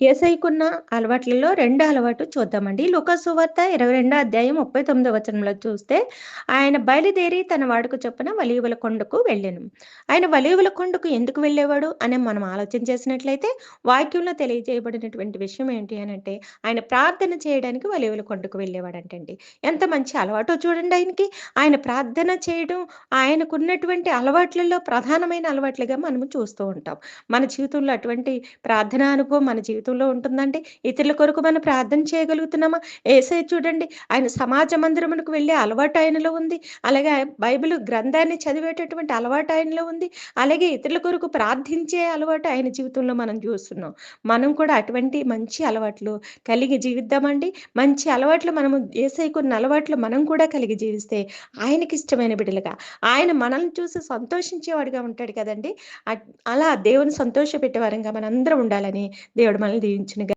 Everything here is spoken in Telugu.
యేసయ్యకున్న అలవాట్లలో రెండో అలవాటు చూద్దామండి. లూకాసు సువార్త 22 అధ్యాయం 39 వచనంలో చూస్తే, ఆయన బయలుదేరి తన వాడుక చొప్పున ఒలీవల కొండకు వెళ్ళెను. ఆయన ఒలీవల కొండకు ఎందుకు వెళ్ళేవాడు అని మనం ఆలోచన చేసినట్లయితే, వాక్యంలో తెలియజేయబడినటువంటి విషయం ఏంటి అనంటే, ఆయన ప్రార్థన చేయడానికి ఒలీవల కొండకు వెళ్ళేవాడంటండి. ఎంత మంచి అలవాటో చూడండి ఆయనకి. ఆయన ప్రార్థన చేయడం ఆయనకున్నటువంటి అలవాట్లలో ప్రధానమైన అలవాట్లుగా మనము చూస్తూ ఉంటాం. మన జీవితంలో అటువంటి ప్రార్థనా అనుభవం మన జీవితంలో ఉంటుందండి. ఇతరుల కొరకు మనం ప్రార్థన చేయగలుగుతున్నామా? యేసయ్య చూడండి, ఆయన సమాజ మందిరమునకు వెళ్ళే అలవాటు ఆయనలో ఉంది. అలాగే బైబిల్ గ్రంథాన్ని చదివేటటువంటి అలవాటు ఆయనలో ఉంది. అలాగే ఇతరుల కొరకు ప్రార్థించే అలవాటు ఆయన జీవితంలో మనం చూస్తున్నాం. మనం కూడా అటువంటి మంచి అలవాట్లు కలిగి జీవిద్దామండి. మంచి అలవాట్లు మనము యేసయ్యకున్న అలవాట్లు మనం కూడా కలిగి జీవిస్తే ఆయనకిష్టమైన బిడ్డలుగా, ఆయన మనల్ని చూసి సంతోషించేవాడుగా ఉంటాడు కదండీ! అలా దేవుని సంతోషపెట్టే వారంగా మనందరం ఉండాలని దేవుడు మనల్ని దీవించును గాక.